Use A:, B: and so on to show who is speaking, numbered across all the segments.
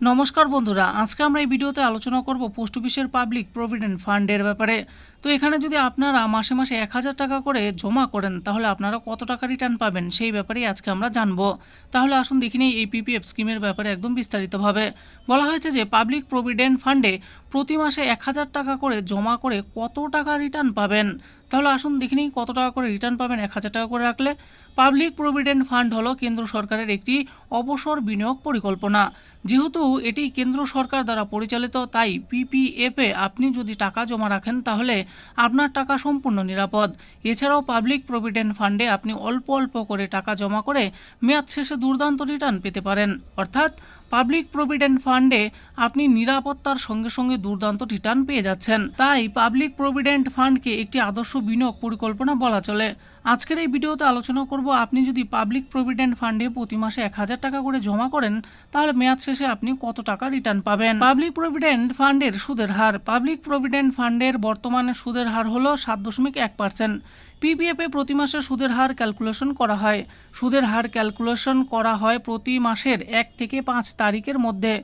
A: নমস্কার বন্ধুরা, আজকে আমরা এই ভিডিওতে আলোচনা করব পোস্ট অফিসের পাবলিক প্রভিডেন্ট ফান্ডের ব্যাপারে। তো এখানে যদি আপনারা মাসে মাসে 1000 টাকা করে জমা করেন তাহলে আপনারা কত টাকা রিটার্ন পাবেন সেই ব্যাপারেই আজকে আমরা জানবো। তাহলে আসুন দেখে নিই এই পিপিএফ স্কিমের ব্যাপারে একদম বিস্তারিতভাবে। বলা হয়েছে যে পাবলিক প্রভিডেন্ট ফান্ডে প্রতি মাসে 1000 টাকা করে জমা করে কত টাকা রিটার্ন পাবেন। তাহলে আসুন দেখে নিই কত টাকা করে রিটার্ন পাবেন 1000 টাকা করে রাখলে। পাবলিক প্রভিডেন্ট ফান্ড হলো কেন্দ্র সরকারের একটি অবসর বিনিয়োগ পরিকল্পনা। যেহেতু এটি কেন্দ্র সরকার দ্বারা পরিচালিত, তাই পিপিএফে আপনি যদি টাকা জমা রাখেন তাহলে আপনার টাকা সম্পূর্ণ নিরাপদ। এছাড়াও পাবলিক প্রভিডেন্ট ফান্ডে আপনি অল্প অল্প করে টাকা জমা করে মেয়াদ শেষে দুর্দান্ত রিটার্ন পেতে পারেন। অর্থাৎ পাবলিক প্রভিডেন্ট ফান্ডে আপনি নিরাপত্তার সঙ্গে সঙ্গে দুর্দান্ত রিটার্ন পেয়ে যাচ্ছেন। তাই পাবলিক প্রভিডেন্ট ফান্ডকে একটি আদর্শ বিনিয়োগ পরিকল্পনা বলা চলে। আজকের এই ভিডিওতে আলোচনা করব আপনি যদি পাবলিক প্রভিডেন্ট ফান্ডে প্রতি মাসে 1000 টাকা করে জমা করেন তাহলে মেয়াদ শেষে আপনি কত টাকা রিটার্ন পাবেন। পাবলিক প্রভিডেন্ট ফান্ডের সুদের হার। পাবলিক প্রভিডেন্ট ফান্ডের বর্তমানে সুদের হার হলো 7.1%। পিপিএফে প্রতি মাসে সুদের হার ক্যালকুলেশন করা হয়। সুদের হার ক্যালকুলেশন করা হয় প্রতি মাসের 1 থেকে 5 তারিখের মধ্যে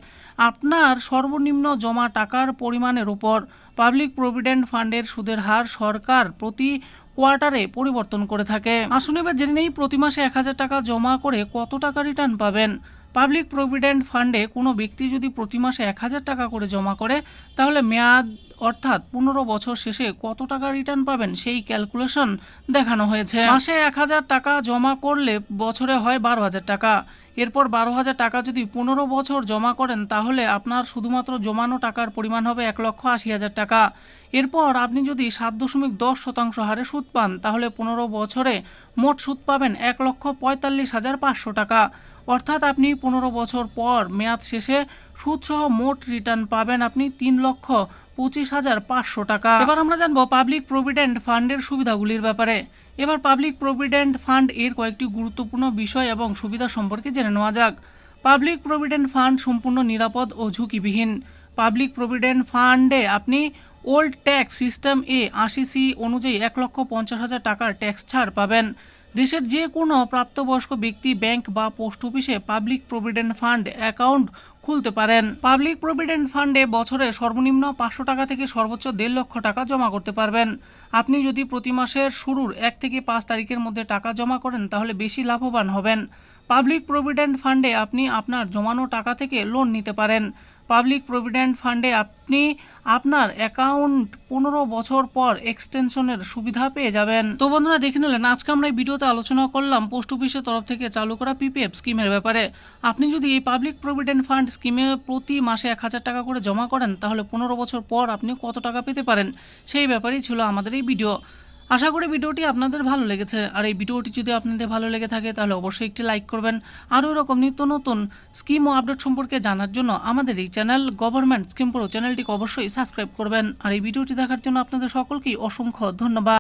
A: আপনার সর্বনিম্ন জমা টাকার পরিমাণের উপর। পাবলিক প্রভিডেন্ট ফান্ডের সুদের হার সরকার প্রতি কোয়ার্টারে পরিবর্তন করে থাকে। আসুন এবার জেনে নেই প্রতি মাসে 1000 টাকা জমা করে কত টাকা রিটার্ন পাবেন। পাবলিক প্রভিডেন্ট ফান্ডে কোনো ব্যক্তি যদি প্রতি মাসে 1000 টাকা করে জমা করে তাহলে মেয়াদ অর্থাৎ 15 বছর শেষে কত টাকা রিটার্ন পাবেন সেই ক্যালকুলেশন দেখানো হয়েছে। মাসে 1000 টাকা জমা করলে বছরে হয় 12,000 টাকা। এরপর 12,000 টাকা যদি 15 বছর জমা করেন তাহলে আপনার শুধুমাত্র জমানো টাকার পরিমাণ হবে 1,80,000 টাকা। এরপর আপনি যদি 7.10% হারে সুদ পান তাহলে 15 বছরে মোট সুদ পাবেন 1,45,500 টাকা। অর্থাৎ আপনি 15 বছর পর মেয়াদ শেষে সুদসহ মোট রিটার্ন পাবেন আপনি 3,25,500 টাকা। এবার আমরা জানবো পাবলিক প্রভিডেন্ট ফান্ডের সুবিধাগুলির ব্যাপারে। এবার পাবলিক প্রভিডেন্ট ফান্ড এর কয়েকটি গুরুত্বপূর্ণ বিষয় এবং সুবিধা সম্পর্কে জেনে নেওয়া যাক। পাবলিক প্রভিডেন্ট ফান্ড সম্পূর্ণ নিরাপদ ও ঝুঁকিবিহীন। পাবলিক প্রভিডেন্ট ফান্ডে আপনি ওল্ড ট্যাক্স সিস্টেম এ 80C অনুযায়ী 1,50,000 টাকার ট্যাক্স ছাড় পাবেন। দেশের যে কোনো প্রাপ্তবয়স্ক ব্যক্তি ব্যাংক বা পোস্ট অফিসে পাবলিক প্রভিডেন্ট ফান্ড অ্যাকাউন্ট খুলতে পারেন। পাবলিক প্রভিডেন্ট ফান্ডে বছরে সর্বনিম্ন 500 টাকা থেকে সর্বোচ্চ 1.5 লক্ষ টাকা জমা করতে পারবেন। আপনি যদি প্রতি মাসের শুরুর 1 থেকে 5 তারিখের মধ্যে টাকা জমা করেন তাহলে বেশি লাভবান হবেন। পাবলিক প্রভিডেন্ট ফান্ডে আপনি আপনার জমানো টাকা থেকে লোন নিতে পারেন। পাবলিক প্রভিডেন্ট ফান্ডে আপনি আপনার অ্যাকাউন্ট 15 বছর পর এক্সটেনশনের সুবিধা পেয়ে যাবেন। তো বন্ধুরা দেখে নিলেন আজকে আমরা এই ভিডিওতে আলোচনা করলাম পোস্ট অফিসের তরফ থেকে চালু করা পিপিএফ স্কিমের ব্যাপারে। আপনি যদি এই পাবলিক প্রভিডেন্ট ফান্ড স্কিমে প্রতি মাসে 1000 টাকা করে জমা করেন তাহলে 15 বছর পর আপনি কত টাকা পেতে পারেন সেই ব্যাপারেই ছিল আমাদের এই ভিডিও। আশা করি ভিডিওটি আপনাদের ভালো লেগেছে। আর এই ভিডিওটি যদি আপনাদের ভালো লেগে থাকে তাহলে অবশ্যই একটি লাইক করবেন। আরও এরকম নিত্য নতুন স্কিম ও আপডেট সম্পর্কে জানার জন্য আমাদের এই চ্যানেল গভর্নমেন্ট স্কিম প্রো চ্যানেলটিকে অবশ্যই সাবস্ক্রাইব করবেন। আর এই ভিডিওটি দেখার জন্য আপনাদের সকলকেই অসংখ্য ধন্যবাদ।